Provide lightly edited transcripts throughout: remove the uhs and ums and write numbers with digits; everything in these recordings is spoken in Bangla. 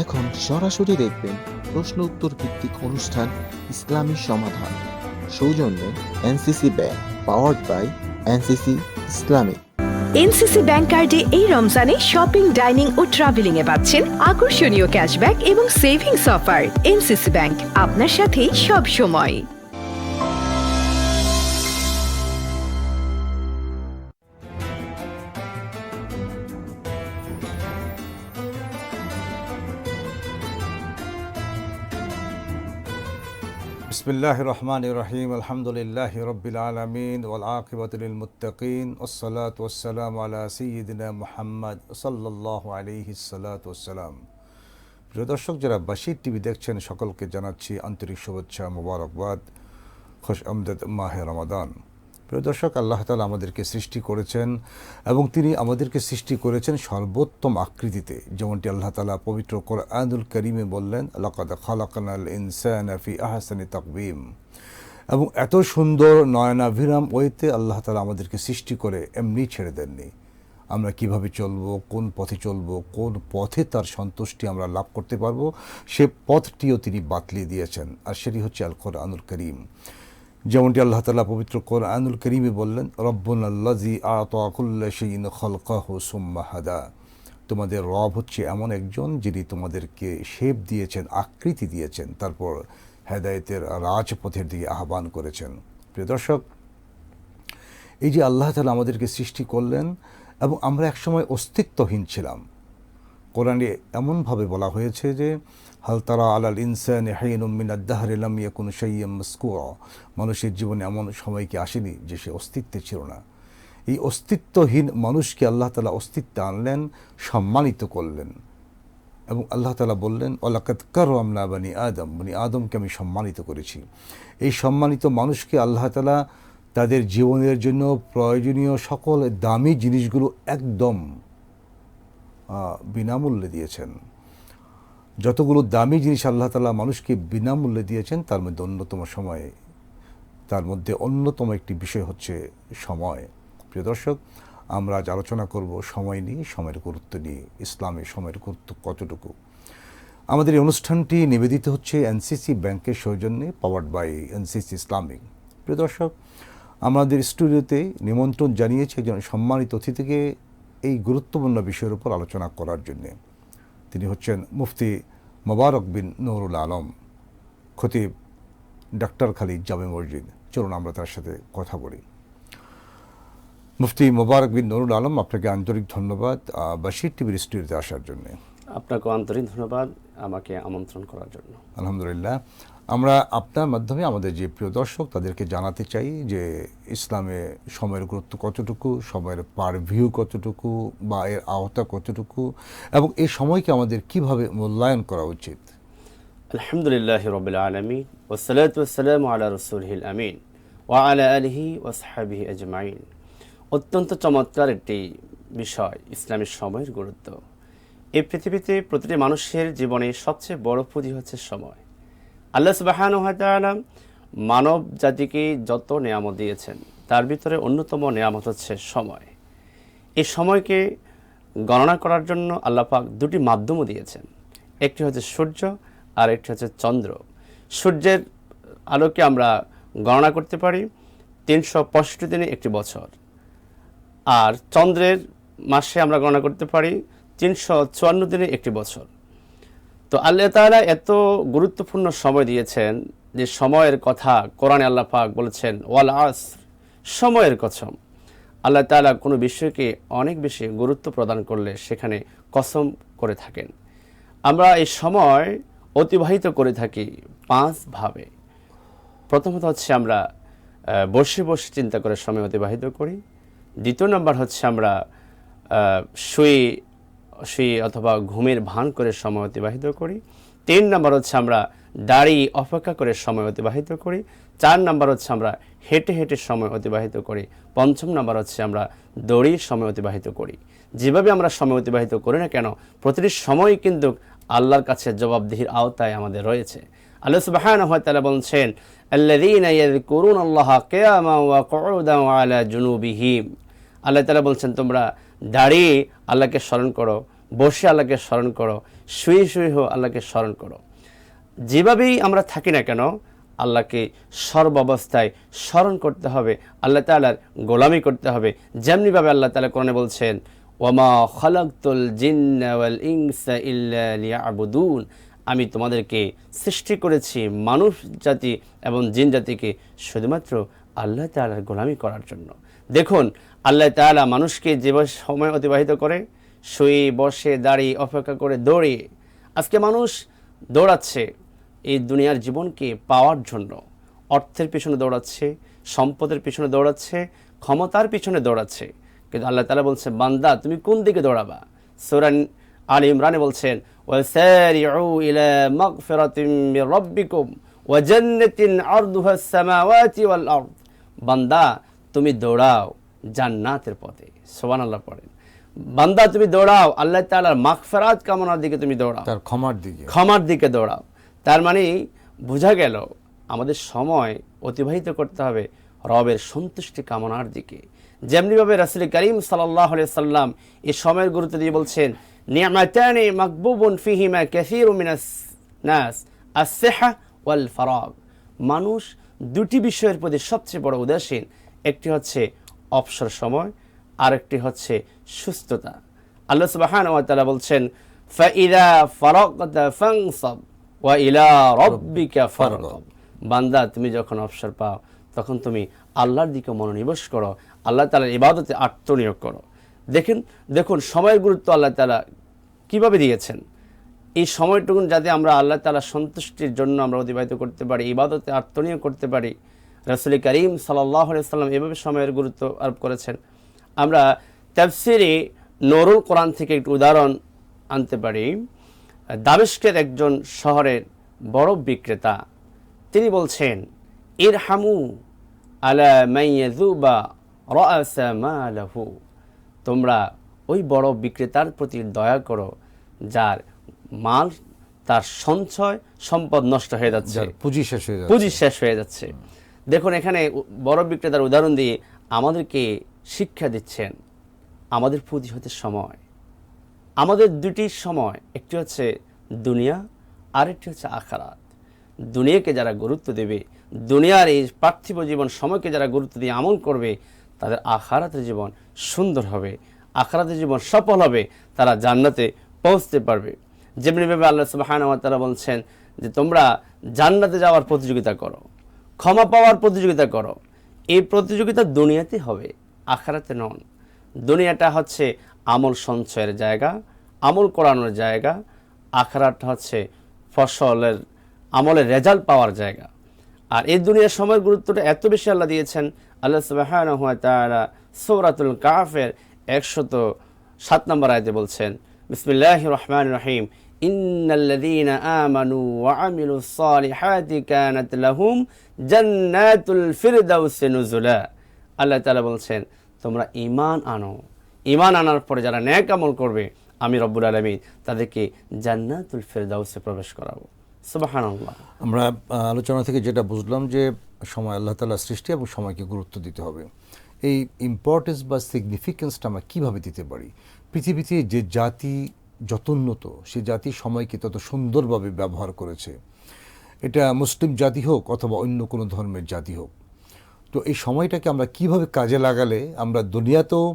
এখন সরাসরি দেখবেন প্রশ্ন উত্তর ভিত্তিক অনুষ্ঠান ইসলামী সমাধান, সৌজন্যে NCC bank, powered by NCC Islamic. NCC bank কার্ডে এই রমজানে শপিং, ডাইনিং ও ট্রাভেলিং এ পাচ্ছেন আকর্ষণীয় ক্যাশব্যাক এবং সেভিংস অফার। এনসিসি ব্যাংক, আপনার সাথেই সব সময়। বিসমিল্লাহির রহমানির রহিম। আলহামদুলিল্লাহি রাব্বিল আলামিন ওয়াল আকিবাতু লিল মুত্তাকিন ওয়াসসালাতু ওয়াসসালামু আলা সাইয়্যিদিনা মুহাম্মদ সাল্লাল্লাহু আলাইহি সাল্লাতু ওয়াসসালাম। প্রিয় দর্শক, যারা বাশির টিভি দেখছেন সকলকে জানাচ্ছি আন্তরিক শুভেচ্ছা, মোবারকবাদ, খুশ আমদেদ মাহে রমাদান। প্রিয় দর্শক, আল্লাহ তাআলা আমাদেরকে সৃষ্টি করেছেন এবং তিনি আমাদেরকে সৃষ্টি করেছেন সর্বোত্তম আকৃতিতে, যেমনটি আল্লাহ তাআলা পবিত্র কোরআনুল কারীমে বললেন, লাকাদ খালাকনাল ইনসানা ফি আহসানি তাকবীম। এবং এত সুন্দর নয়নাভিরাম ওয়েতে আল্লাহ তাআলা আমাদেরকে সৃষ্টি করে এমনি ছেড়ে দেননি। আমরা কিভাবে চলবো, কোন পথে চলবো, কোন পথে তার সন্তুষ্টি আমরা লাভ করতে পারবো, সে পথটিও তিনি বাতলিয়ে দিয়েছেন, আর সেটি হচ্ছে আল কোরআনুল কারীম। যেমনটি আল্লাহ তাআলা পবিত্র কোরআনুল কারীমে বললেন, রব্বুনাল্লাযী আ'তা কুল্লা শাইইন খালকাহু সুম্মা হাদা। তোমাদের রব হচ্ছে এমন একজন যিনি তোমাদেরকে শেপ দিয়েছেন, আকৃতি দিয়েছেন, তারপর হেদায়েতের রাজপথের দিকে আহ্বান করেছেন। প্রিয় দর্শক, এই যে আল্লাহ তাআলা আমাদেরকে সৃষ্টি করলেন এবং আমরা একসময় অস্তিত্বহীন ছিলাম। কোরআনে এমনভাবে বলা হয়েছে যে হাল তারা আলাল ইনসানি হিনুম মিনাদ দাহরি লাম ইয়াকুন শাইয়্যাম মাযকুরা। মানুষের জীবনে এমন সময় কি আসেনি যে সে অস্তিত্বে ছিল না। এই অস্তিত্বহীন মানুষকে আল্লাহ তাআলা অস্তিত্বে আনলেন, সম্মানিত করলেন। এবং আল্লাহ তাআলা বললেন, ওয়ালাকাদ কাররামনা বানি আদম, বনি আদমকে আমি সম্মানিত করেছি। এই সম্মানিত মানুষকে আল্লাহ তাআলা তাদের জীবনের জন্য প্রয়োজনীয় সকল দামি জিনিসগুলো একদম বিনামূল্যে দিয়েছেন। যতগুলো দামি জিনিস আল্লাহ তাআলা মানুষকে বিনামূল্যে দিয়েছেন, তার মধ্যে অন্যতম একটি বিষয় হচ্ছে সময়। প্রিয় দর্শক, আমরা আজ আলোচনা করব সময় নিয়ে, সময়ের গুরুত্ব নিয়ে, ইসলামে সময়ের গুরুত্ব কতটুকু। আমাদের এই অনুষ্ঠানটি নিবেদিত হচ্ছে এনসিসি ব্যাংকের সৌজন্যে, পাওয়ার্ড বাই এনসিসি ইসলামিক। প্রিয় দর্শক, আমাদের স্টুডিওতে নিমন্ত্রণ জানিয়েছে একজন সম্মানিত অতিথিকে এই গুরুত্বপূর্ণ বিষয়ের উপর আলোচনা করার জন্যে। তিনি হচ্ছেন মুফতি মোবারক বিন নুরুল আলম, খতিব ডাক্তার খালিদ জামে মসজিদ। চলুন আমরা তার সাথে কথা বলি। মুফতি মোবারক বিন নুরুল আলম, আপনাকে আন্তরিক ধন্যবাদ বাশির টিভির স্টুডিওতে আসার জন্য। আপনাকেও আন্তরিক ধন্যবাদ আমাকে আমন্ত্রণ করার জন্য। আলহামদুলিল্লাহ। আমরা আপনার মাধ্যমে আমাদের যে প্রিয় দর্শক তাদেরকে জানাতে চাই যে ইসলামে সময়ের গুরুত্ব কতটুকু, সময়ের পারভিউ কতটুকু বা এর আওতা কতটুকু, এবং এই সময়কে আমাদের কিভাবে মূল্যায়ন করা উচিত। আলহামদুলিল্লাহ রাব্বিল আলামিন ওয়াসসালাতু ওয়াসসালামু আলা রাসূলিল আমিন ওয়া আলা আলিহি ওয়া সাহবিহি আজমাইন। অত্যন্ত চমৎকার একটি বিষয় ইসলামের সময়ের গুরুত্ব। এই পৃথিবীতে প্রতিটি মানুষের জীবনে সবচেয়ে বড় পুঁজি হচ্ছে সময়। আল্লাহ সুবহানাহু ওয়া তাআলা মানব জাতিকে যত নেয়ামত দিয়েছেন তার ভিতরে অন্যতম নেয়ামত হচ্ছে সময়। এই সময়কে গণনা করার জন্য আল্লাহ পাক দুটি মাধ্যমও দিয়েছেন, একটি হচ্ছে সূর্য আর একটি হচ্ছে চন্দ্র। সূর্যের আলোকে আমরা গণনা করতে পারি 365 দিনে একটি বছর, আর চন্দ্রের মাসে আমরা গণনা করতে পারি 354 দিনে একটি বছর। তো আল্লাহ তাআলা এত গুরুত্বপূর্ণ সময় দিয়েছেন যে সময়ের কথা কোরআনে আল্লাহ পাক বলেছেন, ওয়াল আসর, সময়ের কসম। আল্লাহ তাআলা কোনো বিষয়কে অনেক বেশি গুরুত্ব প্রদান করলে সেখানে কসম করে থাকেন। আমরা এই সময় অতিবাহিত করে থাকি 5 ভাবে। প্রথমত হচ্ছে আমরা বসে বসে চিন্তা করে সময় অতিবাহিত করি। দ্বিতীয় নম্বর হচ্ছে আমরা শুয়ে অথবা ঘুমের ভান করে সময় অতিবাহিত করি। 3 নম্বর হচ্ছে আমরা দাঁড়িয়ে অপেক্ষা করে সময় অতিবাহিত করি। 4 নম্বর হচ্ছে আমরা হেঁটে হেঁটে সময় অতিবাহিত করি। 5ম নম্বর হচ্ছে আমরা দৌড়িয়ে সময় অতিবাহিত করি। যেভাবে আমরা সময় অতিবাহিত করি না কেন, প্রতিটি সময় কিন্তু আল্লাহর কাছে জবাবদিহির আওতায় আমাদের রয়েছে। আল্লাহ সুবহানাহু ওয়া তাআলা বলছেন, আল্লাযীনা ইয়াযকুরুনাল্লাহা কিয়ামান ওয়া কুউদান ওয়া আলা জুনুবিহিম। আল্লাহ তাআলা বলছেন, তোমরা দাঁড়িয়ে আল্লাহকে স্মরণ করো, বসে আল্লাহকে স্মরণ করো, শুয়ে শুয়ে হোক আল্লাহকে স্মরণ করো। যেভাবেই আমরা থাকি না কেন আল্লাহকে সর্বাবস্থায় স্মরণ করতে হবে, আল্লাহ তাআলার গোলামি করতে হবে। যেমনিভাবে আল্লাহ তাআলা কোরআনে বলছেন, ওয়ামা খালাকতুল জিন্না ওয়াল ইনসা ইল্লা লিয়াবুদুন, আমি তোমাদেরকে সৃষ্টি করেছি মানুষ জাতি এবং জিন জাতিকে শুধুমাত্র আল্লাহ তাআলার গোলামি করার জন্য। দেখুন আল্লাহ তাআলা মানুষকে যেভাবে সময় অতিবাহিত করে, শুয়ে বসে দাঁড়িয়ে অপেক্ষা করে দৌড়িয়ে, আজকে মানুষ দৌড়াচ্ছে এই দুনিয়ার জীবনকে পাওয়ার জন্য, অর্থের পিছনে দৌড়াচ্ছে, সম্পদের পিছনে দৌড়াচ্ছে, ক্ষমতার পিছনে দৌড়াচ্ছে। কিন্তু আল্লাহ তাআলা বলছে, বান্দা তুমি কোন দিকে দৌড়াবা? সূরা আলে ইমরানে বলছেন, ওয়াসারিউ ইলা মাগফিরাতিম মির রাব্বিকুম ওয়া জান্নাতিন আরদুহাস সামাওয়াতি ওয়াল আরদ, বান্দা তুমি দৌড়াও জান্নাতের পথে। সুবহানাল্লাহ পড়েন। বান্দা তুমি দৌড়াও আল্লাহ তাআলার মাগফিরাত কামনার দিকে, তুমি দৌড়াও তার ক্ষমার দিকে দৌড়াও। তার মানে বোঝা গেল আমাদের সময় অতিবাহিত করতে হবে রবের সন্তুষ্টি কামনার দিকে। যেমনিভাবে রাসূল করিম সাল্লাল্লাহু আলাইহি সাল্লাম এই সময়ের গুরুত্ব দিয়ে বলছেন, নি'মাতানি মাকবুবুন ফিহিমা কাসীরুম মিনাস নাস আস-সিহা ওয়াল ফারাগ, মানুষ দুটি বিষয়ের প্রতি সবচেয়ে বড় উদাসীন। একটি হচ্ছে অবসর সময়, আরেকটি হচ্ছে সুস্থতা। আল্লাহ সুবহানাহু ওয়া তাআলা বলছেন, ফাইদা ফারাগতা ফানসাব ওয়া ইলা রাব্বিকা ফারগাব, বান্দা তুমি যখন অবসর পাও তখন তুমি আল্লাহর দিকে মনোনিবেশ করো, আল্লাহ তাআলার ইবাদতে আত্মনিয়োগ করো। দেখুন সময়ের গুরুত্ব আল্লাহ তাআলা কিভাবে দিয়েছেন। এই সময়টুকুন যাতে আমরা আল্লাহ তাআলার সন্তুষ্টির জন্য আমরা অতিবাহিত করতে পারি, ইবাদতে আত্মনিয়োগ করতে পারি। রাসূল করিম সাল্লাল্লাহু আলাইহি সাল্লাম এভাবে সময়ের গুরুত্ব আরোপ করেছেন। আমরা তাফসিরে নুরুল কোরআন থেকে একটু উদাহরণ আনতে পারি। দামেস্কের একজন শহরের বড় বিক্রেতা, তিনি বলছেন, ইরহামু আলা মান ইয়াযুবা রাআসা মালাহু, তোমরা ওই বড় বিক্রেতার প্রতি দয়া করো যার মাল, তার সঞ্চয় সম্পদ নষ্ট হয়ে যাচ্ছে, পুঁজি শেষ হয়ে যাচ্ছে। দেখুন এখানে বড় বিক্রেতার উদাহরণ দিয়ে আমাদেরকে শিক্ষা দিচ্ছেন আমাদের পুঁজি হতে সময়। আমাদের দুটি সময়, একটি হচ্ছে দুনিয়া, আরেকটি হচ্ছে আখিরাত। দুনিয়াকে যারা গুরুত্ব দেবে, দুনিয়ার এই পার্থিব জীবন সময়কে যারা গুরুত্ব দিয়ে আমল করবে, তাদের আখিরাতের জীবন সুন্দর হবে, আখিরাতের জীবন সফল হবে, তারা জান্নাতে পৌঁছতে পারবে। যেমনিভাবে আল্লাহ সুবহানাহু ওয়া তাআলা বলছেন যে তোমরা জান্নাতে যাওয়ার প্রতিযোগিতা করো, ক্ষমা পাওয়ার প্রতিযোগিতা করো। এই প্রতিযোগিতা দুনিয়াতে হবে, আখিরাতে নন। দুনিয়াটা হচ্ছে আমল সঞ্চয়ের জায়গা, আমল করানোর জায়গা। আখিরাতটা হচ্ছে আমলের রেজাল্ট পাওয়ার জায়গা। আর এই দুনিয়ার সময়ের গুরুত্বটা এত বেশি আল্লাহ দিয়েছেন। আল্লাহ সুবহানাহু ওয়া তাআলা সূরাতুল কাহফের 107 নম্বর আয়াতে বলছেন, বিসমিল্লাহির রহমানির রহিম, ইন্নাল্লাযীনা আমানু ওয়া আমিলুস সালিহাতি কানাত লাহুম জান্নাতুল ফিরদাউসি নুজুলা। আল্লাহ তাআলা বলছেন, তোমরা ঈমান আনো, ঈমান আনার পরে যারা নেক আমল করবে আমি রব্বুল আলামিন তাদেরকে জান্নাতুল ফিরদাউসে প্রবেশ করাবো। সুবহানাল্লাহ। আমরা আলোচনা থেকে যেটা বুঝলাম যে সময় আল্লাহ তাআলার সৃষ্টি এবং সময়কে গুরুত্ব দিতে হবে। এই ইম্পর্টেন্স বা সিগনিফিকেন্সটা আমরা কীভাবে দিতে পারি? পৃথিবীতে যে জাতি যত উন্নত, সে জাতি সময়কে তত সুন্দরভাবে ব্যবহার করেছে। এটা মুসলিম জাতি হোক অথবা অন্য কোনো ধর্মের জাতি হোক। তো এই সময়টাকে আমরা কিভাবে কাজে লাগালে আমরা দুনিয়াতেও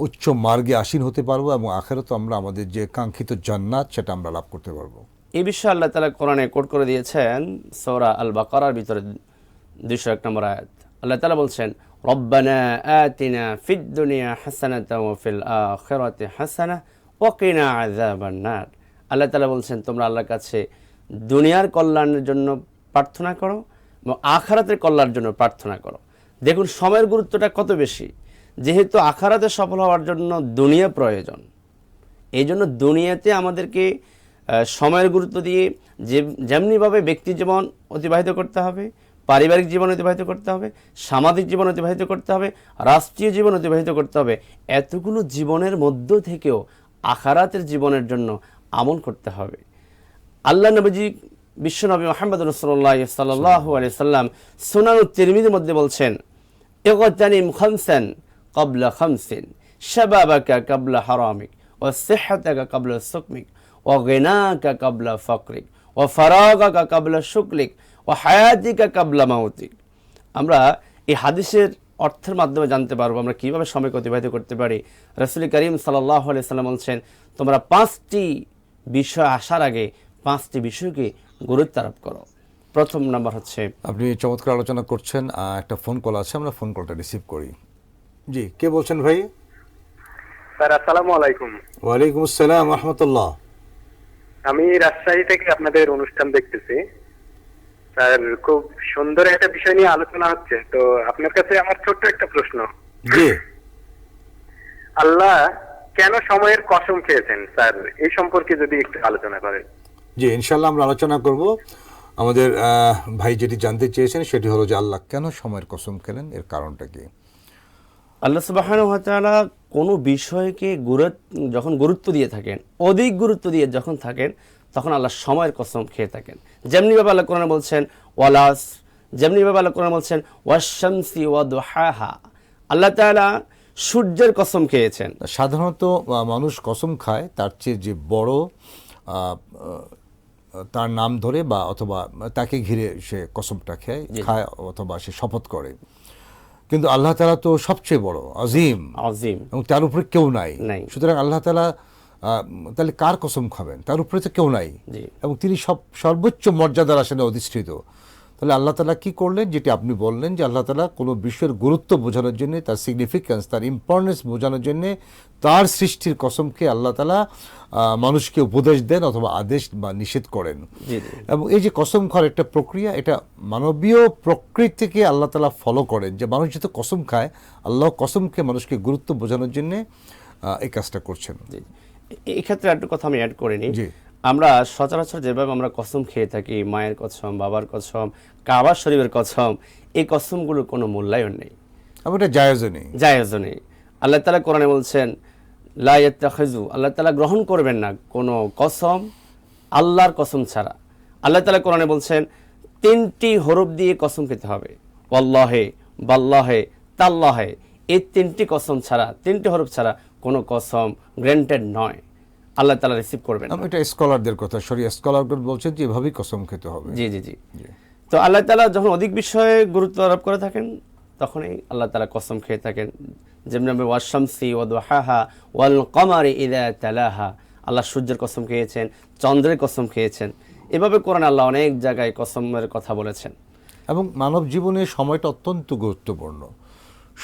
উচ্চ মার্গে আসীন হতে পারবো এবং আখিরাতেও আমরা আমাদের যে কাঙ্ক্ষিত জান্নাত সেটা আমরা লাভ করতে পারবো। এই বিষয়ে আল্লাহ তাআলা কোরআনে কোট করে দিয়েছেন সূরা আল বাকারার ভিতরে 201 নম্বর আয়াত। আল্লাহ তাআলা বলছেন, রব্বানা আতিনা ফিদ দুনিয়া হাসানাতাও ওয়া ফিল আখিরাতি হাসানাহ ওয়া কিনা আযাবান নার। আল্লাহ তাআলা বলছেন তোমরা আল্লাহর কাছে দুনিয়ার কল্যাণের জন্য প্রার্থনা করো এবং আখিরাতের কল্যাণের জন্য প্রার্থনা করো। দেখুন সময়ের গুরুত্বটা কত বেশি। যেহেতু আখিরাতে সফল হওয়ার জন্য দুনিয়া প্রয়োজন, এই জন্য দুনিয়াতে আমাদেরকে সময়ের গুরুত্ব দিয়ে যেমনিভাবে ব্যক্তি জীবন অতিবাহিত করতে হবে, পারিবারিক জীবন অতিবাহিত করতে হবে, সামাজিক জীবন অতিবাহিত করতে হবে, রাষ্ট্রীয় জীবন অতিবাহিত করতে হবে। এতগুলো জীবনের মধ্য থেকেও আখিরাতের জীবনের জন্য আমল করতে হবে। আল্লাহ নবীজি বিশ্বনবী মুহাম্মদ রাসূলুল্লাহ সাল্লাল্লাহু আলাইহি সাল্লাম সুনানুত তিরমিজির মধ্যে বলছেন, ইগতানিম খামসান ক্বাবলা খামসিন, শাবাবাকা ক্বাবলা হারামিক ওয়া সিহহাতাকা ক্বাবলা সুকমিক ওয়া গিনাকা কাবলা ফাকরিক ওয়া ফারাগাকা কাবলা শুকরিক ওয়া হায়াতিকা কাবলা মাউতিক। আমরা এই হাদিসের অর্থের মাধ্যমে জানতে পারবো আমরা কিভাবে সময়কে অতিবাহিত করতে পারি। রাসূল করিম সাল্লাল্লাহু আলাইহি সাল্লাম বলছেন, তোমরা 5টি বিষয় আসার আগে 5টি বিষয়কে গুরুত্ব আরোপ করো। প্রথম নাম্বার হচ্ছে, আপনি চমৎকার আলোচনা করছেন। একটা ফোন কল আছে, আমরা ফোন কলটা রিসিভ করি। জি, কে বলছেন ভাই? স্যার আসসালামু আলাইকুম। ওয়ালাইকুম আসসালাম রহমতুল্লাহ। আমি রাজশাহী থেকে আপনাদের অনুষ্ঠান দেখতেছি স্যার। খুব সুন্দর একটা বিষয় নিয়ে আলোচনা হচ্ছে, তো আপনার কাছে আমার ছোট্ট একটা প্রশ্ন। জি, আল্লাহ কেন সময়ের কসম খেয়েছেন স্যার, এই সম্পর্কে যদি একটু আলোচনা করেন। জি, ইনশাল্লাহ আমরা আলোচনা করব। আমাদের ভাই যেটি জানতে চেয়েছেন সেটি হলো যে আল্লাহ কেন সময়ের কসম খেলেন, এর কারণটা কি? আল্লাহ সুবহানাহু ওয়া তাআলা কোনো বিষয়কে যখন গুরুত্ব দিয়ে থাকেন, অধিক গুরুত্ব দিয়ে যখন থাকেন, তখন আল্লাহ সময়ের কসম খেয়ে থাকেন। যেমনিভাবে আল্লাহ কোরআনে বলছেন ওয়ালাস, যেমনিভাবে আল্লাহ কোরআনে বলছেন ওয়াশ-শামসি ওয়া দুহাহা। আল্লাহ তাআলা সূর্যের কসম খেয়েছেন। সাধারণত মানুষ কসম খায় তার চেয়ে যে বড় তার নাম ধরে বা অথবা তাকে ঘিরে সে কসমটা খায় অথবা সে শপথ করে। কিন্তু আল্লাহ তাআলা তো সবচেয়ে বড়, আজিম, এবং তার উপরে কেউ নাই। সুতরাং আল্লাহ তাআলা তাহলে কার কসম খাবেন? তার উপরে তো কেউ নাই, এবং তিনি সর্বোচ্চ মর্যাদার আসনে অধিষ্ঠিত। তাহলে আল্লাহ তাআলা কি করলেন, যেটি আপনি বললেন যে আল্লাহ তাআলা কোনো বিষয়ের গুরুত্ব বোঝানোর জন্য, তার সিগনিফিক্যান্স, তার ইম্পর্টেন্স বোঝানোর জন্য তার সৃষ্টির কসমকে আল্লাহ তাআলা মানুষকে উপদেশ দেন অথবা আদেশ বা নিষেধ করেন। এবং এই যে কসম খাওয়ার একটা প্রক্রিয়া, এটা মানবীয় প্রকৃতি থেকে আল্লাহ তাআলা ফলো করেন, যে মানুষ যেহেতু কসম খায়, আল্লাহ কসমকে মানুষকে গুরুত্ব বোঝানোর জন্য এই কাজটা করছেন। এই ক্ষেত্রে একটা কথা আমি অ্যাড করে নিই। আমরা সচরাচর যেভাবে আমরা কসম খেয়ে থাকি, মায়ের কসম, বাবার কসম, কাবা শরীফের কসম, এই কসমগুলোর কোনো মূল্যায়ন নেই, এটা জায়েজও নেই। আল্লাহ তাআলা কোরআনে বলছেন লা ইয়াত্তাখিযু, আল্লাহ তাআলা গ্রহণ করবেন না কোনো কসম আল্লাহর কসম ছাড়া। আল্লাহ তাআলা কোরআনে বলছেন 3টি হরফ দিয়ে কসম খেতে হবে, ওয়াল্লাহে, বাল্লাহে, তাল্লাহে। এই 3টি কসম ছাড়া, 3টি হরফ ছাড়া কোনো কসম গ্র্যান্টেড নয়, আল্লাহ তাআলা রিসিভ করবেন। এটা স্কলারদের কথা, শরীয়হ স্কলারগণ বলছেন যে এভাবেই কসম খেতে হবে। জি। তো আল্লাহ তাআলা যখন অধিক বিষয়ে গুরুত্ব আরোপ করে থাকেন, তখনই আল্লাহ তাআলা কসম খেয়ে থাকেন। যেমন ওয়াশ-শামসি ওয়া দুহাহা ওয়াল কমারি ইযা তালাহা, আল্লাহ সূর্যের কসম খেয়েছেন, চন্দ্রের কসম খেয়েছেন। এভাবে কোরআনে আল্লাহ অনেক জায়গায় কসমের কথা বলেছেন। এবং মানব জীবনে সময়টা অত্যন্ত গুরুত্বপূর্ণ।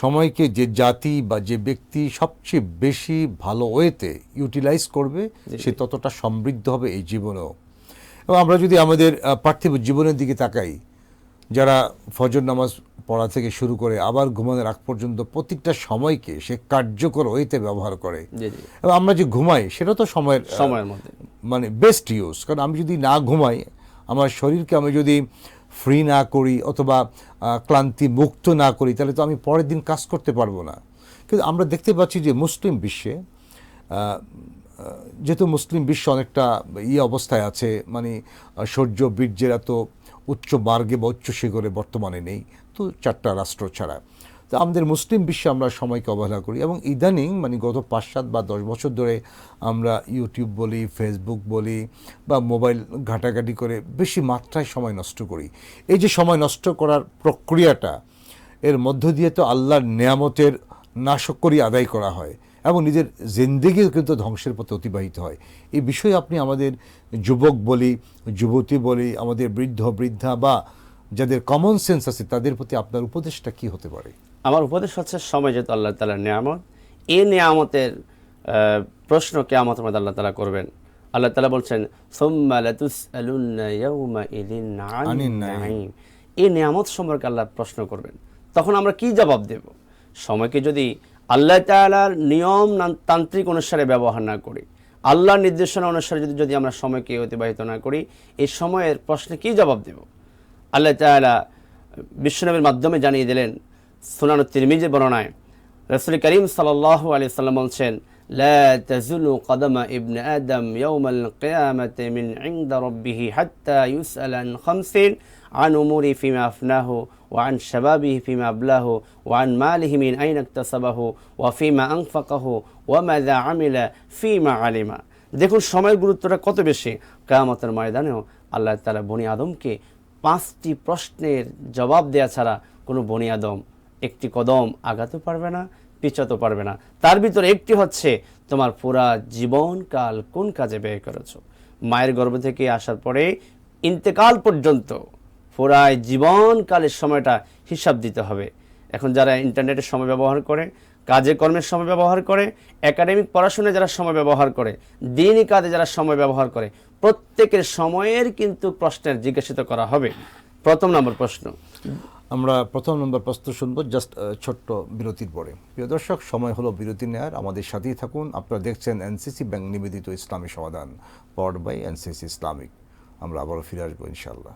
সময়কে যে জাতি বা যে ব্যক্তি সবচেয়ে বেশি ভালো ওয়েতে ইউটিলাইজ করবে, সে ততটা সমৃদ্ধ হবে এই জীবনেও। এবং আমরা যদি আমাদের পার্থিব জীবনের দিকে তাকাই, যারা ফজর নামাজ পড়া থেকে শুরু করে আবার ঘুমানোর আগ পর্যন্ত প্রত্যেকটা সময়কে সে কার্যকর ওয়েতে ব্যবহার করে, এবং আমরা যে ঘুমাই সেটা তো সময়ের মধ্যে মানে বেস্ট ইউজ। কারণ আমি যদি না ঘুমাই, আমার শরীরকে আমি যদি ফ্রি না করি অথবা ক্লান্তি মুক্ত না করি, তাহলে তো আমি পরের দিন কাজ করতে পারবো না। কিন্তু আমরা দেখতে পাচ্ছি যে মুসলিম বিশ্বে, যেহেতু মুসলিম বিশ্ব অনেকটা অবস্থায় আছে, মানে শৌর্য বীর্যের এত উচ্চ মার্গে বা উচ্চ শিখরে বর্তমানে নেই, তো 4টা রাষ্ট্র ছাড়া। তো আমাদের মুসলিম বিশ্বে আমরা সময়কে অবহেলা করি, এবং ইদানিং মানে গত 5-7 বা 10 বছর ধরে আমরা ইউটিউব বলি, ফেসবুক বলি বা মোবাইল ঘাটাঘাটি করে বেশি মাত্রায় সময় নষ্ট করি। এই যে সময় নষ্ট করার প্রক্রিয়াটা, এর মধ্য দিয়ে তো আল্লাহর নেয়ামতের নাশকরি আদায় করা হয় এবং নিজের জিন্দেগিও কিন্তু ধ্বংসের পথে অতিবাহিত হয়। এই বিষয়ে আপনি আমাদের যুবক বলি, যুবতী বলি, আমাদের বৃদ্ধ বৃদ্ধা বা যাদের কমন সেন্স আছে, তাদের প্রতি আপনার উপদেশটা কি হতে পারে? আমার উপদেশ হচ্ছে, সময় যেহেতু আল্লাহ তাআলার নিয়ামত, এই নিয়ামতের প্রশ্ন কিয়ামতের মধ্যে আল্লাহ তাআলা করবেন। আল্লাহ তাআলা বলছেন সুম্মা লাতুসআলুন্না ইয়াওমাইযিন আনিন নাঈম, এই নিয়ামত সম্পর্কে আল্লাহ প্রশ্ন করবেন। তখন আমরা কি জবাব দেব? সময়কে যদি আল্লাহ তাআলার নিয়ম তান্ত্রিক অনুসারে ব্যবহার না করি, আল্লাহর নির্দেশনা অনুসারে যদি আমরা সময়কে অতিবাহিত না করি, এই সময়ের প্রশ্নে কি জবাব দেব? আল্লাহ তাআলা বিশ্বনবীর মাধ্যমে জানিয়ে দিলেন। সুনান তিরমিজির বর্ণনায় রাসূল করিম সাল্লাল্লাহু আলাইহি সাল্লাম বলছেন, লা তাজুলু কদমা ইবনে আদম ইয়াউমাল কিয়ামাতি মিন ইনদা রাব্বিহি হাত্তা ইউসআলা আন খামসিন, আন উমুরি ফিমা আফনাহু ওয়া আন শাবাবিহি ফিমা আবলাহু ওয়া আন মালিহি মিন আইনা ইকতাসাবাহু ওয়া ফিমা আনফাকাহু ওয়া মাযা আমিলা ফিমা আলিমা। দেখুন সময়ের গুরুত্বটা কত বেশি। কিয়ামতের ময়দানেও আল্লাহ তাআলা বনি আদমকে 5টি প্রশ্নের জবাব দেয়া ছাড়া কোনো বনি আদম একটি কদম আগাতে পারবে না, পিছাতে পারবে না। তার ভিতরে একটি হচ্ছে তোমার পুরা জীবনকাল কোন কাজে ব্যয় করেছো। মায়ের গর্ভ থেকে আসার পরে ইন্তেকাল পর্যন্ত পুরা জীবনকালের সময়টা হিসাব দিতে হবে। এখন যারা ইন্টারনেটের সময় ব্যবহার করে, কাজে কর্মের সময় ব্যবহার করে, একাডেমিক পড়াশোনায় যারা সময় ব্যবহার করে, দিনই কাজে যারা সময় ব্যবহার করে, প্রত্যেকের সময়ের কিন্তু প্রশ্নের জিজ্ঞাসিত করা হবে। প্রথম নম্বর প্রশ্ন, আমরা প্রথম নম্বর প্রশ্ন শুনবো জাস্ট ছোট্ট বিরতির পরে। প্রিয় দর্শক, সময় হলো বিরতি নেয়ার, আমাদের সাথেই থাকুন। আপনারা দেখছেন এনসিসি ব্যাংক নিবেদিত ইসলামী সমাধান, পাওয়ার্ড বাই এনসিসি ইসলামিক। আমরা আবারও ফিরে আসবো ইনশাআল্লাহ।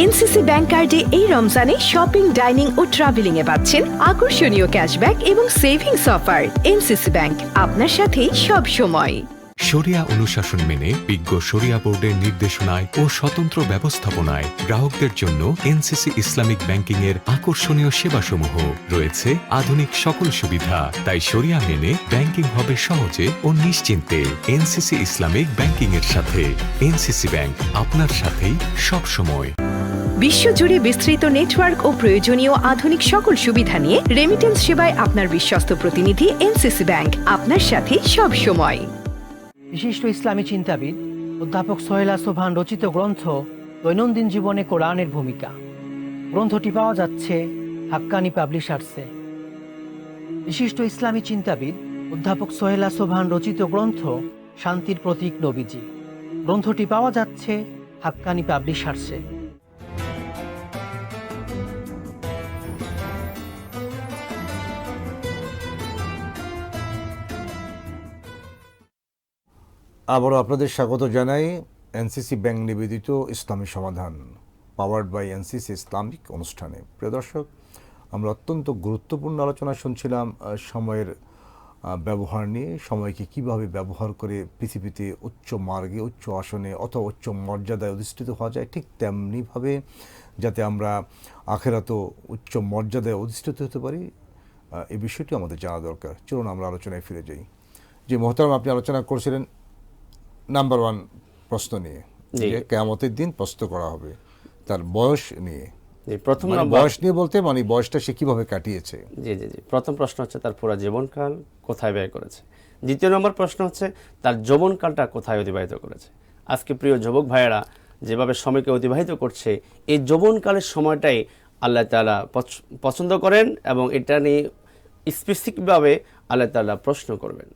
এনসিসি ব্যাংক কার্ডে এই রমজানে শপিং, ডাইনিং ও ট্রাভেলিং এ পাচ্ছেন আকর্ষণীয় ক্যাশব্যাক এবং সেভিংস অফার। এনসিসি ব্যাংক, আপনার সাথেই সব সময়। শরিয়া অনুশাসন মেনে বিজ্ঞ শরিয়া বোর্ডের নির্দেশনায় ও স্বতন্ত্র ব্যবস্থাপনায় গ্রাহকদের জন্য এনসিসি ইসলামিক ব্যাংকিং এর আকর্ষণীয় সেবাসমূহ রয়েছে। আধুনিক সকল সুবিধা, তাই শরিয়া মেনে ব্যাংকিং হবে সহজে ও নিশ্চিন্তে। এনসিসি ইসলামিক ব্যাংকিং এর সাথে। এনসিসি ব্যাংক, আপনার সাথেই সব সময়। বিশ্বজুড়ে বিস্তৃত নেটওয়ার্ক ও প্রয়োজনীয় আধুনিক সকল সুবিধা নিয়ে রেমিটেন্স সেবায় আপনার বিশ্বস্ত প্রতিনিধি এনসিসি ব্যাংক, আপনার সাথে সব সময়। বিশিষ্ট ইসলামী চিন্তাবিদ অধ্যাপক সোহেলা সোবহান রচিত গ্রন্থ দৈনন্দিন জীবনে কোরআনের ভূমিকা। গ্রন্থটি পাওয়া যাচ্ছে হাক্কানি পাবলিশার্সে। বিশিষ্ট ইসলামী চিন্তাবিদ অধ্যাপক সোহেলা সোবহান রচিত গ্রন্থ শান্তির প্রতীক নবীজি। গ্রন্থটি পাওয়া যাচ্ছে হাক্কানি পাবলিশার্সে। আবারও আপনাদের স্বাগত জানাই এনসিসি ব্যাংক নিবেদিত ইসলামী সমাধান, পাওয়ার্ড বাই এনসিসি ইসলামিক অনুষ্ঠানে। প্রিয় দর্শক, আমরা অত্যন্ত গুরুত্বপূর্ণ আলোচনা শুনছিলাম সময়ের ব্যবহার নিয়ে। সময়কে কিভাবে ব্যবহার করে পৃথিবীতে উচ্চ মার্গে, উচ্চ আসনে অথবা উচ্চ মর্যাদায় অধিষ্ঠিত হওয়া যায়, ঠিক তেমনিভাবে যাতে আমরা আখেরাতেও উচ্চ মর্যাদায় অধিষ্ঠিত হতে পারি, এই বিষয়টি আমাদের জানা দরকার। চলুন আমরা আলোচনায় ফিরে যাই। যে মোহতারাম, আপনি আলোচনা করছিলেন নাম্বার 1 প্রশ্ন নিয়ে, যে কিয়ামতের দিন প্রশ্ন করা হবে তার বয়স নিয়ে। প্রথম বয়স নিয়ে বলতে মানে বয়সটা সে কিভাবে কাটিয়েছে। জি জি জি প্রথম প্রশ্ন হচ্ছে তার পুরো জীবনকাল কোথায় ব্যয় করেছে। দ্বিতীয় নম্বর প্রশ্ন হচ্ছে তার যৌবনকালটা কোথায় অতিবাহিত করেছে। আজকে প্রিয় যুবক ভাইয়েরা যেভাবে সময়কে অতিবাহিত করছে, এই যৌবনকালের সময়টাই আল্লাহ তাআলা পছন্দ করেন এবং এটা নিয়ে স্পেসিফিকভাবে আল্লাহ তাআলা প্রশ্ন করবেন।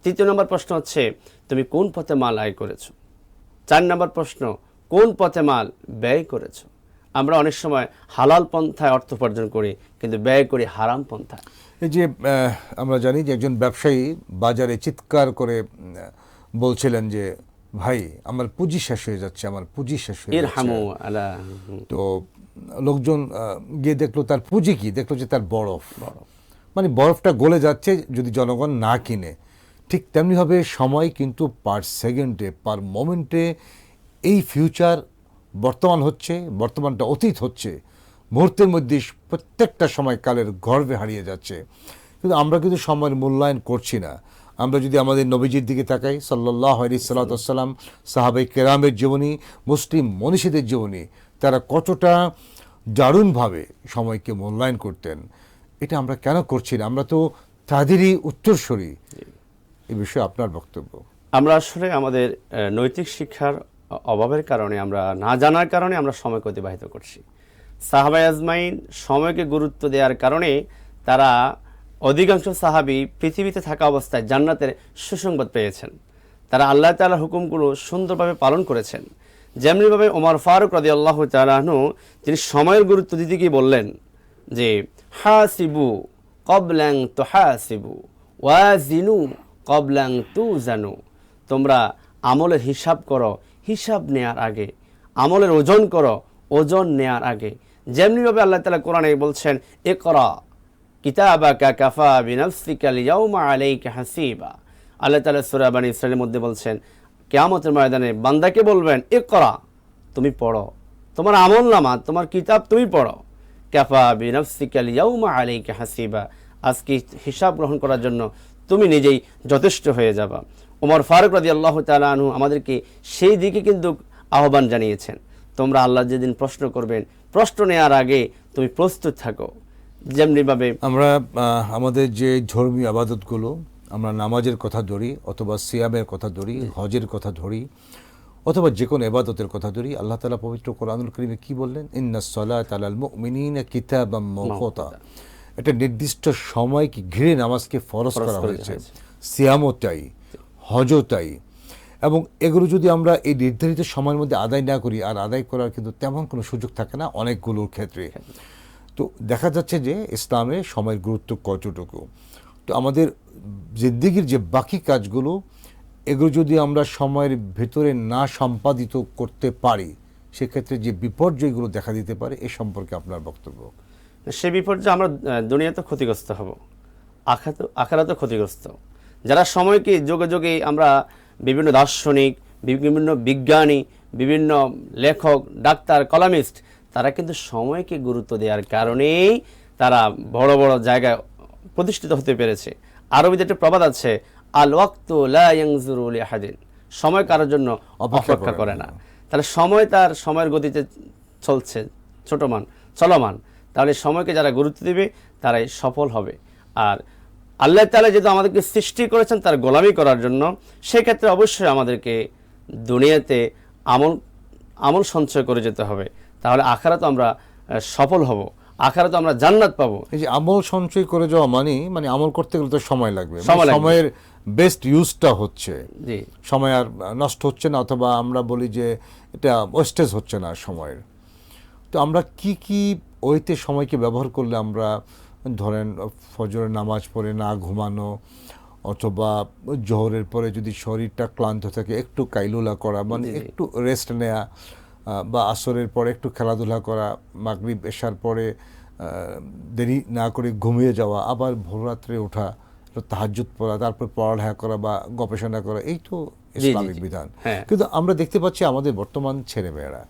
তৃতীয় নম্বর প্রশ্ন হচ্ছে তুমি কোন পথে মাল আয় করেছো। 4 নম্বর প্রশ্ন, কোন পথে মাল ব্যয় করেছো। আমরা অনেক সময় হালাল পন্থায় অর্থ উপার্জন করি, কিন্তু ব্যয় করি হারাম পন্থায়। এই যে আমরা জানি যে একজন ব্যবসায়ী বাজারে চিৎকার করে বলছিলেন যে ভাই আমার পুঁজি শেষ হয়ে যাচ্ছে, আমার পুঁজি শেষ হয়ে যাচ্ছে। তো লোকজন গিয়ে দেখলো তার পুঁজি কি, দেখলো যে তার বরফ, মানে বরফটা গলে যাচ্ছে যদি জনগণ না কিনে। ঠিক তেমনিভাবে সময় কিন্তু পার সেকেন্ডে, পার মোমেন্টে এই ফিউচার বর্তমান হচ্ছে, বর্তমানটা অতীত হচ্ছে, মুহূর্তের মধ্যে প্রত্যেকটা সময় কালের গর্ভে হারিয়ে যাচ্ছে। কিন্তু আমরা কিন্তু সময়ের মূল্যায়ন করছি না। আমরা যদি আমাদের নবীজির দিকে তাকাই, সাল্লাল্লাহু আলাইহি সাল্লাম, সাহাবায়ে কেরামের জীবনী, মুসলিম মনীষীদের জীবনী, তারা কতটা দারুণভাবে সময়কে মূল্যায়ন করতেন, এটা আমরা কেন করছি না? আমরা তো তাদেরই উত্তরসূরি। এই বিষয়ে আপনার বক্তব্য। আমরা আসলে আমাদের নৈতিক শিক্ষার অভাবের কারণে, আমরা না জানার কারণে আমরা সময়কে অতিবাহিত করছি। সাহাবায়ে আজমাইন সময়কে গুরুত্ব দেওয়ার কারণে তারা অধিকাংশ সাহাবী পৃথিবীতে থাকা অবস্থায় জান্নাতের সুসংবাদ পেয়েছেন। তারা আল্লাহ তাআলার হুকুমগুলো সুন্দরভাবে পালন করেছেন। যেমনিভাবে ওমর ফারুক রাদিয়াল্লাহু তাআলা আনহু, তিনি সময়ের গুরুত্ব দিতে গিয়ে বললেন যে হাসিবু ক্বাবলান তুহাসিবু ওয়াজিনু ক্বাবলান তুজানু। তোমরা আমলের হিসাব করো হিসাব নেয়ার আগে, আমলের ওজন করো ওজন নেয়ার আগে। যেমনিভাবে আল্লাহ তাআলা কোরআনে বলছেন ইকরা কিতাবাকা কাফা বিনাফসিকাল ইয়াউমা আলাইকা হাসিবা। আল্লাহ তাআলা সূরা বানী ইসরাঈলের মধ্যে বলছেন কিয়ামতের ময়দানে বান্দাকে বলবেন ইকরা, তুমি পড়ো, তোমার আমল নামা, তোমার কিতাব তুমি পড়ো। কাফা বিনাফসিকাল ইয়াউমা আলাইকা হাসিবা, আজকে হিসাব গ্রহণ করার জন্য তুমি নিজেই যথেষ্ট হয়ে যাবা। ওমর ফারুক রাদিয়াল্লাহু তাআলা আনহু আমাদেরকে সেই দিকে কিন্তু আহ্বান জানিয়েছেন, তোমরা আল্লাহ যেদিন প্রশ্ন করবেন, প্রশ্ন নেওয়ার আগে তুমি প্রস্তুত থাকো। যেমনিভাবে আমরা আমাদের যে ধর্মীয় আবাদতগুলো, আমরা নামাজের কথা ধরি অথবা সিয়ামের কথা ধরি, হজের কথা ধরি অথবা যে কোনো ইবাদতের কথা ধরি, আল্লাহ তাআলা পবিত্র কোরআনুল কারীমে কি বললেন? ইন্নাস সালাতা আলাল মুমিনিনা কিতাবাম মাওকুতা, একটা নির্দিষ্ট সময়কে ঘিরে নামাজকে ফরজ করা হয়েছে। সিয়ামও তাই, হজও তাই। এবং এগুলো যদি আমরা এই নির্ধারিত সময়ের মধ্যে আদায় না করি, আর আদায় করার কিন্তু তেমন কোনো সুযোগ থাকে না অনেকগুলোর ক্ষেত্রে। তো দেখা যাচ্ছে যে ইসলামে সময়ের গুরুত্ব কতটুকু। তো আমাদের জিন্দেগির যে বাকি কাজগুলো, এগুলো যদি আমরা সময়ের ভেতরে না সম্পাদিত করতে পারি, সেক্ষেত্রে যে বিপর্যয়গুলো দেখা দিতে পারে, এ সম্পর্কে আপনার বক্তব্য? সে বিপর্যয় আমরা দুনিয়াতে ক্ষতিগ্রস্ত হব, আখিরাতেও ক্ষতিগ্রস্ত। যারা সময়কে যোগে যোগে আমরা বিভিন্ন দার্শনিক, বিভিন্ন বিজ্ঞানী, বিভিন্ন লেখক, ডাক্তার, কলামিস্ট, তারা কিন্তু সময়কে গুরুত্ব দেওয়ার কারণেই তারা বড় বড় জায়গায় প্রতিষ্ঠিত হতে পেরেছে। আরবিতে একটা প্রবাদ আছে, আল ওয়াক্তু লা ইয়ানজুরু লিআহাদিন, সময় কারোর জন্য অপেক্ষা করে না। তাহলে সময় তার সময়ের গতিতে চলছে, চলমান। তাহলে সময়কে যারা গুরুত্ব দেবে তারাই সফল হবে। আর আল্লাহ তাআলা যেহেতু আমাদেরকে সৃষ্টি করেছেন তার গোলামি করার জন্য, সেক্ষেত্রে অবশ্যই আমাদেরকে দুনিয়াতে আমল সঞ্চয় করে যেতে হবে। তাহলে আখিরাতে আমরা সফল হব, আখিরাতে আমরা জান্নাত পাবো। এই যে আমল সঞ্চয় করে যাওয়া মানে আমল করতে গেলে তো সময় লাগবে, সময়ের বেস্ট ইউজটা হচ্ছে, সময় আর নষ্ট হচ্ছে না, অথবা আমরা বলি যে এটা ওয়েস্টেজ হচ্ছে না সময়ের। তো আমরা কি ওইতে সময়কে ব্যবহার করলে আমরা, ধরেন ফজরের নামাজ পড়ে না ঘুমানো, অথবা জোহরের পরে যদি শরীরটা ক্লান্ত থাকে একটু কাইলুলা করা, মানে একটু রেস্ট নেওয়া, বা আসরের পরে একটু খেলাধুলা করা, মাগরিব এশার পরে দেরি না করে ঘুমিয়ে যাওয়া, আবার ভোররাত্রে ওঠা, তাহাজ্জুদ পড়া, তারপর পড়ালেখা করা বা গবেষণা করা, এই তো ইসলামিক বিধান। কিন্তু আমরা দেখতে পাচ্ছি আমাদের বর্তমান ছেলেমেয়েরা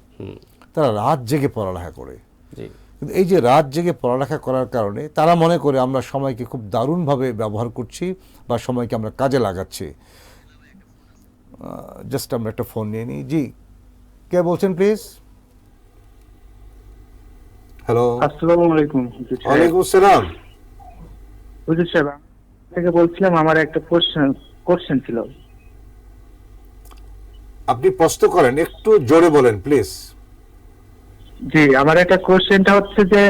তারা রাত জেগে পড়ালেখা করে। কিন্তু এই যে রাত জেগে পড়ালেখা করার কারণে তারা মনে করে আমরা সময়কে খুব দারুণভাবে ব্যবহার করছি বা সময়কে আমরা কাজে লাগাচ্ছি। জাস্ট আমরা একটা ফোন নিয়ে নিই। জি, কে বলছেন প্লিজ? হ্যালো, আসসালামু আলাইকুম। ওয়ালাইকুম আসসালাম। হুজুর সাহেব থেকে বলছিলাম, আমার একটা কোশ্চেন ছিল। আপনি প্রশ্ন করেন, একটু জোরে বলেন প্লিজ। জি, আমার একটা কোশ্চেনটা হচ্ছে যে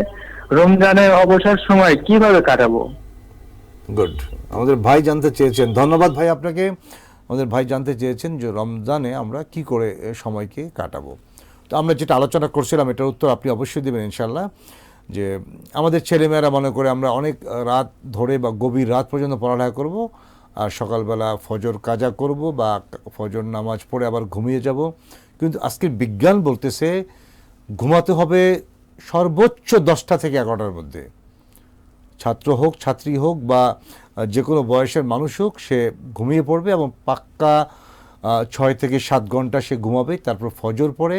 রমজানের অবসর সময় কিভাবে কাটাবো? গুড, আমাদের ভাই জানতে চেয়েছেন। ধন্যবাদ ভাই আপনাকে। আমাদের ভাই জানতে চেয়েছেন যে রমজানে আমরা কি করে সময়কে কাটাবো। তো আমরা যেটা আলোচনা করছিলাম এটার উত্তর আপনি অবশ্যই দেবেন ইনশাল্লাহ। যে আমাদের ছেলেমেয়েরা মনে করে আমরা অনেক রাত ধরে বা গভীর রাত পর্যন্ত পড়ালেখা করব, আর সকালবেলা ফজর কাজা করব বা ফজর নামাজ পড়ে আবার ঘুমিয়ে যাব। কিন্তু আজকের বিজ্ঞান বলতেছে ঘুমাতে হবে সর্বোচ্চ 10টা থেকে 11টার মধ্যে। ছাত্র হোক, ছাত্রী হোক বা যে কোনো বয়সের মানুষ হোক, সে ঘুমিয়ে পড়বে এবং পাক্কা 6 থেকে 7 ঘন্টা সে ঘুমাবে। তারপর ফজর পড়ে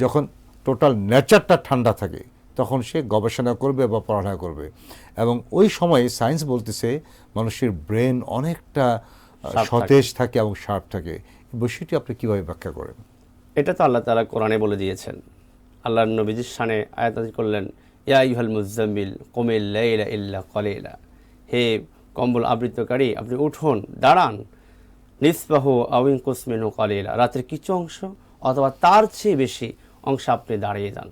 যখন টোটাল নেচারটা ঠান্ডা থাকে তখন সে গবেষণা করবে বা পড়ালেখা করবে। এবং ওই সময়ে সায়েন্স বলতেছে মানুষের ব্রেন অনেকটা সতেজ থাকে এবং শার্প থাকে। এই বিষয়টি আপনি কীভাবে ব্যাখ্যা করেন? এটা তো আল্লাহ তাআলা কোরআনে বলে দিয়েছেন। আল্লাহর নবীজির শানে আয়াত নাযিল করলেন, ইয়া আইয়ুহাল মুযাম্মিল কুমিল লাইলা ইল্লা কলিলা, হে কম্বল আবৃতকারী আপনি উঠুন, দাঁড়ান, নিসফাহু আও ইনকুস মিনহু কলিলা, রাতের কিছু অংশ অথবা তার চেয়ে বেশি অংশ আপনি দাঁড়িয়ে যান,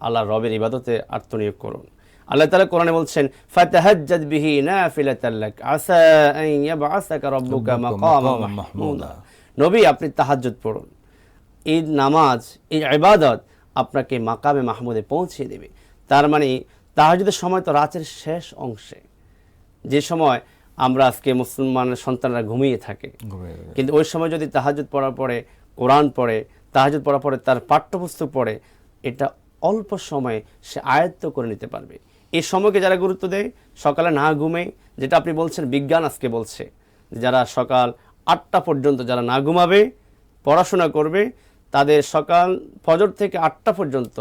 আল্লাহর রবের ইবাদতে আত্মনিয়োগ করুন। আল্লাহ তাআলা কোরআনে বলছেন, ফাতাহাজ্জাদ বিহি নাফিলাতাল লাক আসা আন ইয়াবআসাকা রাব্বুকা মাকামান মাহমুদা, নবী আপনি তাহাজ্জুদ পড়ুন। এই নামাজ, এই ইবাদত আপনাকে মাকামে মাহমুদে পৌঁছে দেবে। তার মানে তাহাজ্জুদের সময় তো রাতের শেষ অংশে, যে সময় আমরা আজকে মুসলমানের সন্তানরা ঘুমিয়ে থাকে, কিন্তু ওই সময় যদি তাহাজ্জুদ পড়ার পরে কোরআন পড়ে, তাহাজ্জুদ পড়ার পরে তার পাঠ্যপুস্তক পড়ে, এটা অল্প সময়ে সে আয়ত্ত করে নিতে পারবে। এই সময়কে যারা গুরুত্ব দেয়, সকালে না ঘুমে, যেটা আপনি বলছেন বিজ্ঞান আজকে বলছে, যারা সকাল 8টা পর্যন্ত যারা না ঘুমাবে, পড়াশোনা করবে, তাদের সকাল ফজর থেকে 8টা পর্যন্ত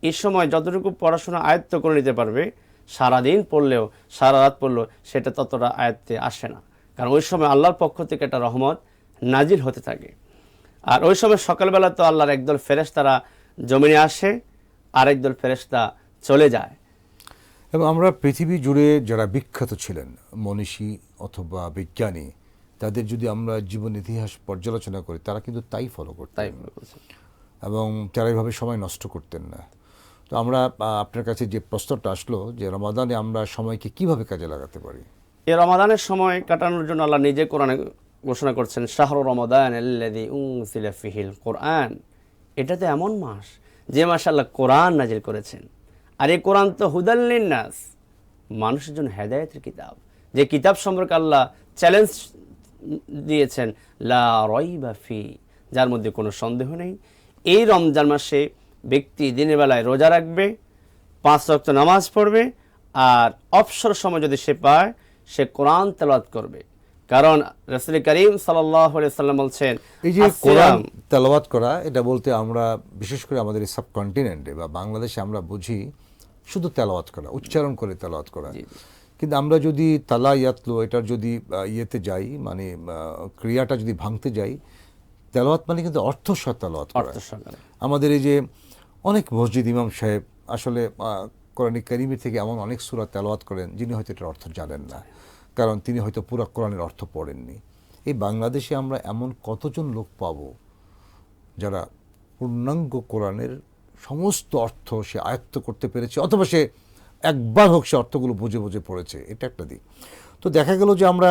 এই সময় যতটুকু পড়াশোনা আয়ত্ত করে নিতে পারবে, সারাদিন পড়লেও সারা রাত পড়লেও সেটা ততটা আয়ত্তে আসে না, কারণ ওই সময় আল্লাহর পক্ষ থেকে একটা রহমত নাজিল হতে থাকে। আর ওই সময় সকালবেলা তো আল্লাহর একদল ফেরেশতারা জমিনে আসে, আরেক দল ফেরেশতা চলে যায়। এবং আমরা পৃথিবী জুড়ে যারা বিখ্যাত ছিলেন মনীষী অথবা বিজ্ঞানী, তাদের যদি আমরা জীবন ইতিহাস পর্যালোচনা করি, তারা কিন্তু তাই ফলো করতেন, তাই মনে করছেন। এবং তারা এইভাবে সময় নষ্ট করতেন না। তো আমরা আপনার কাছে যে প্রশ্নটা আসলো যে রমাদানে আমরা সময়কে কিভাবে কাজে লাগাতে পারি। এই রমাদানের সময় কাটানোর জন্য আল্লাহ নিজে কোরআনে ঘোষণা করছেন, শাহরু রমাদান আল্লাযী উনজিলা ফিহিল কোরআন। এটা তো এমন মাস যে মাসে আল্লাহ কোরআন নাজিল করেছেন। আর এই কোরআন তো হুদাল লিন্নাস, মানুষের জন্য হেদায়েতের কিতাব। যে কিতাব সম্পর্কে আল্লাহ চ্যালেঞ্জ দিয়েছেন, লা রাইবা ফি, যার মধ্যে কোনো সন্দেহ নেই। এই রমজান মাসে ব্যক্তি দিনের বেলায় রোজা রাখবে, 5 ওয়াক্ত নামাজ পড়বে, আর অবসর সময় যদি সে পায় সে কোরআন তেলাওয়াত করবে। কারণ রাসূল করিম সাল্লাল্লাহু আলাইহি ওয়াসাল্লাম বলছেন, এই যে কোরআন তেলাওয়াত করা, এটা বলতে আমরা বিশেষ করে আমাদের এই সাবকন্টিনেন্টে বা বাংলাদেশে আমরা বুঝি শুধু তেলাওয়াত করা, উচ্চারণ করে তেলাওয়াত করা। কিন্তু আমরা যদি তালা ইয়াতলো এটার যদি ইয়েতে যাই, মানে ক্রিয়াটা যদি ভাঙতে যাই, তেলাওয়াত মানে কিন্তু অর্থ সহ তেলাওয়াত করা। আমাদের এই যে অনেক মসজিদ ইমাম সাহেব আসলে কোরআন কারীমের থেকে এমন অনেক সূরা তেলাওয়াত করেন যিনি হয়তো এটার অর্থ জানেন না, কারণ তিনি হয়তো পুরো কোরআনের অর্থ পড়েননি। এই বাংলাদেশে আমরা এমন কতজন লোক পাবো যারা পূর্ণাঙ্গ কোরআনের সমস্ত অর্থ সে আয়ত্ত করতে পেরেছে, অথবা সে একবার হোক সে অর্থগুলো বুঝে বুঝে পড়েছে। এটা একটা দিক। তো দেখা গেল যে আমরা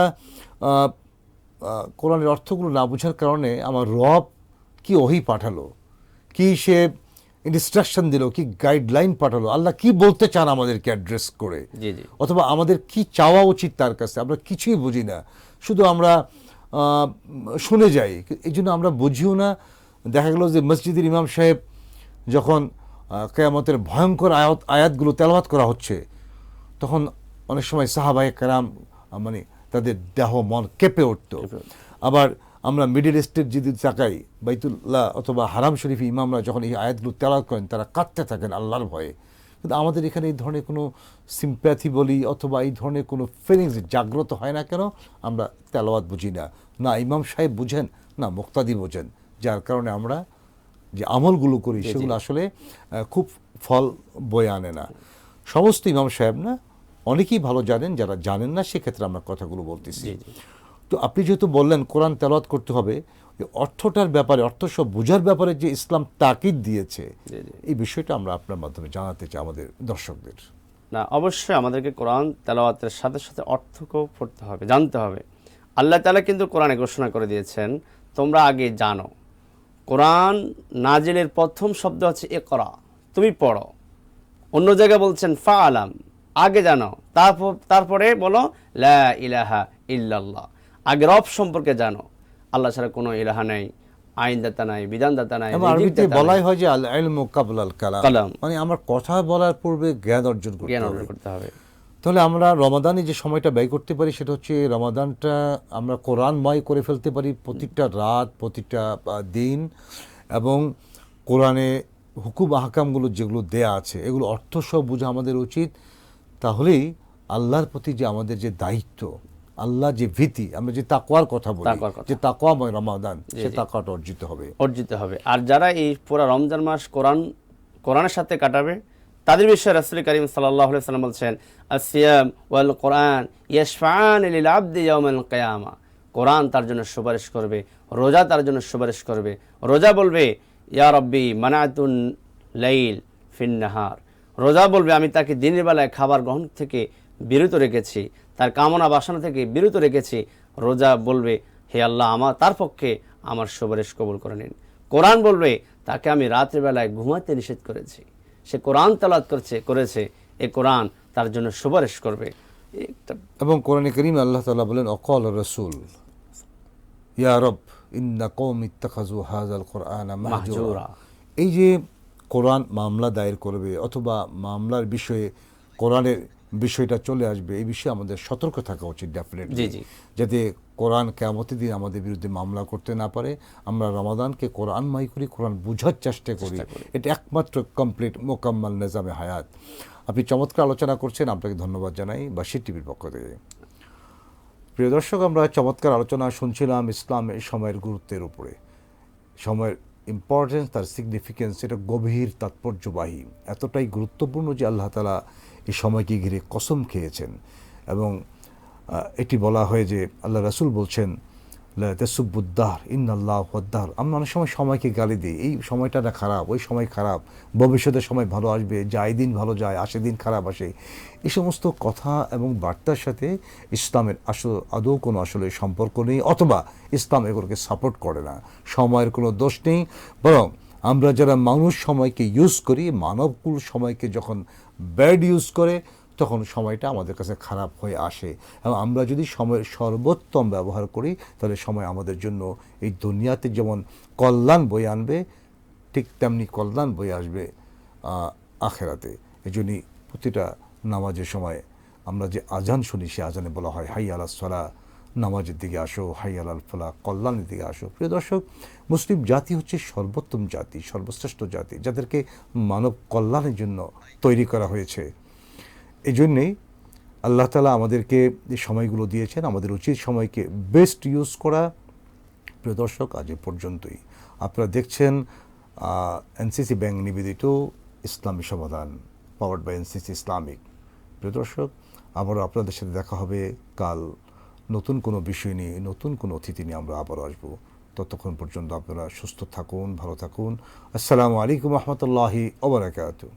কোরআনের অর্থগুলো না বোঝার কারণে আমার রব কি ওহী পাঠালো, কি সে ইনস্ট্রাকশন দিল, কি গাইডলাইন পাঠালো, আল্লাহ কি বলতে চান আমাদেরকে অ্যাড্রেস করে, অথবা আমাদের কি চাওয়া উচিত তার কাছে, আমরা কিছুই বুঝি না, শুধু আমরা শুনে যাই। এই জন্য আমরা বুঝিও না। দেখা গেল যে মসজিদের ইমাম সাহেব যখন কিয়ামতের ভয়ঙ্কর আয়াতগুলো তেলাওয়াত করা হচ্ছে, তখন অনেক সময় সাহাবায়ে কেরাম মানে তাদের দেহ মন কেঁপে উঠত। আবার আমরা মিডল ইস্টের যদি তাকাই, বাইতুল্লাহ অথবা হারাম শরীফ ইমামরা যখন এই আয়াতগুলো তেলাওয়াত করেন, তারা কাঁদতে থাকেন আল্লাহর ভয়ে। কিন্তু আমাদের এখানে এই ধরনের কোনো সিম্প্যাথি বলি অথবা এই ধরনের কোনো ফিলিংস জাগ্রত হয় না কেন? আমরা তেলাওয়াত বুঝি না, না ইমাম সাহেব বুঝেন, না মুক্তাদি বোঝেন, যার কারণে আমরা যে আমলগুলো করি সেগুলো আসলে খুব ফল বয়ে আনে না। সমস্ত ইমাম সাহেব না, অনেকেই ভালো জানেন, যারা জানেন না সেক্ষেত্রে আমরা কথাগুলো বলতেছি। তো আপনি যেহেতু বললেন কোরআন তেলাওয়াত করতে হবে, অর্থটার ব্যাপারে, অর্থ সব বোঝার ব্যাপারে যে ইসলাম তাকিদ দিয়েছে, এই বিষয়টা আমরা আপনার মাধ্যমে জানাতে চাই আমাদের দর্শকদের। না, অবশ্যই আমাদেরকে কোরআন তেলাওয়াতের সাথে সাথে অর্থকেও পড়তে হবে, জানতে হবে। আল্লাহ তাআলা কিন্তু কোরআনে ঘোষণা করে দিয়েছেন, তোমরা আগে জানো। কোরআন নাজিলের প্রথম শব্দ হচ্ছে ইকরা, তুমি পড়ো। অন্য জায়গায় বলছেন ফাআলাম, আগে জানো, তারপরে বলো লা ইলাহা ইল্লাল্লাহ, আগে রব সম্পর্কে জানো। আল্লাহ ছাড়া কোনো ইলাহা নাই, আইনদাতা নাই, বিধানদাতা নাই। আরবিতে বলাই হয় যে আল ইলমু ক্বাবলাল কালাম, মানে আমার কথা বলার পূর্বে জ্ঞান অর্জন করতে হবে। তাহলে আমরা রমাদানে যে সময়টা ব্যয় করতে পারি সেটা হচ্ছে রমাদানটা আমরা কোরআনময় করে ফেলতে পারি, প্রতিটা রাত, প্রতিটা দিন, এবং কোরআনে হুকুম আহকামগুলো যেগুলো দেয়া আছে এগুলো অর্থ সহ বোঝা আমাদের উচিত। তাহলেই আল্লাহর প্রতি যে আমাদের যে দায়িত্ব, আল্লাহ যে ভীতি, আমরা যে তাকওয়ার কথা বলি, যে তাকওয়াময় রমাদান, সে তাকওয়াটা অর্জিত হবে। আর যারা এই পুরো রমজান মাস কোরআনের সাথে কাটাবে, তাদের বিষয়ে রাসূল করিম সাল্লাল্লাহু আলাইহি ওয়াসাল্লাম বলছেন, আসিয়াম ওয়াল কোরআন ইয়াশফাআন লিল আবদি ইয়াউমাল কিয়ামা। কোরআন তার জন্য সুপারিশ করবে, রোজা তার জন্য সুপারিশ করবে। রোজা বলবে, ইয়া রাব্বি মানাতুন লাইল ফিন নাহার। রোজা বলবে, আমি তাকে দিনের বেলায় খাবার গ্রহণ থেকে বিরত রেখেছি, তার কামনা বাসনা থেকে বিরত রেখেছি। রোজা বলবে, হে আল্লাহ, তার পক্ষে আমার সুপারিশ কবুল করে নিন। কোরআন বলবে, তাকে আমি রাতের বেলায় ঘুমাতে নিষেধ করেছি, সে কোরআন তেলাওয়াত করেছে, এই কোরআন তার জন্য সুপারিশ করবে। এবং কোরআনে কারীমে আল্লাহ তাআলা বলেন, অকাল রাসূল ইয়া রব ইন্না কওমি ইত্তাখাযু হাযাল কুরআনা মাহজুরা। এই যে কোরআন মামলা দায়ের করবে অথবা মামলার বিষয়ে কোরআনের বিষয়টা চলে আসবে, এই বিষয়ে আমাদের সতর্ক থাকা উচিত ডেফিনেটলি, জি জি যাতে কোরআন কিয়ামতের দিন আমাদের বিরুদ্ধে মামলা করতে না পারে। আমরা রমাদানকে কোরআনময় করি, কোরআন বোঝার চেষ্টা করি, এটা একমাত্র কমপ্লিট মোকাম্মাল নিজামে হায়াত। আপনি চমৎকার আলোচনা করছেন, আপনাকে ধন্যবাদ জানাই বাশির টিভির পক্ষ থেকে। প্রিয় দর্শক, আমরা চমৎকার আলোচনা শুনছিলাম ইসলামের সময়ের গুরুত্বের উপরে। সময়ের ইম্পর্টেন্স, তার সিগনিফিকেন্স, এটা গভীর তাৎপর্যবাহী, এতটাই গুরুত্বপূর্ণ যে আল্লাহ তাআলা এই সময়কে ঘিরে কসম খেয়েছেন। এবং এটি বলা হয় যে আল্লাহ রাসূল বলছেন, লা তাসুবুদ্দাহর ইন্নাল্লাহ হুয়াদ্দাহর। আমরা অনেক সময় সময়কে গালি দিই, এই সময়টা না খারাপ, ওই সময় খারাপ, ভবিষ্যতের সময় ভালো আসবে, যায় দিন ভালো যায়, আসে দিন খারাপ আসে। এই সমস্ত কথা এবং বার্তার সাথে ইসলামের আদৌ কোনো আসলে সম্পর্ক নেই, অথবা ইসলাম এগুলোকে সাপোর্ট করে না। সময়ের কোনো দোষ নেই, বরং আমরা যারা মানুষ সময়কে ইউজ করি, মানবকুল সময়কে যখন ব্যাড ইউজ করে, তখন সময়টা আমাদের কাছে খারাপ হয়ে আসে। এবং আমরা যদি সময়ের সর্বোত্তম ব্যবহার করি, তাহলে সময় আমাদের জন্য এই দুনিয়াতে যেমন কল্যাণ বয়ে আনবে, ঠিক তেমনি কল্যাণ বয়ে আসবে আখেরাতে। এই জন্যই প্রতিটা নামাজের সময় আমরা যে আজান শুনি, সে আজানে বলা হয় হাই আলাস সালাহ, নামাজের দিকে আসো, হাই আলাল ফালাহ, কল্যাণের দিকে আসো। প্রিয় দর্শক, মুসলিম জাতি হচ্ছে সর্বোত্তম জাতি, সর্বশ্রেষ্ঠ জাতি, যাদেরকে মানব কল্যাণের জন্য তৈরি করা হয়েছে। এই জন্যেই আল্লাহ তাআলা আমাদেরকে যে সময়গুলো দিয়েছেন, আমাদের উচিত সময়কে বেস্ট ইউজ করা। প্রিয় দর্শক, আজ এ পর্যন্তই। আপনারা দেখছেন এনসিসি ব্যাংক নিবেদিত ইসলামী সমাধান, পাওয়ার্ড বাই এনসিসি ইসলামিক। প্রিয় দর্শক, আবারও আপনাদের সাথে দেখা হবে কাল নতুন কোনো বিষয় নিয়ে, নতুন কোনো অতিথি নিয়ে আমরা আবারও আসবো। ততক্ষণ পর্যন্ত আপনারা সুস্থ থাকুন, ভালো থাকুন। আসসালামু আলাইকুম রহমতুল্লাহি ওয়া বারাকাতুহু।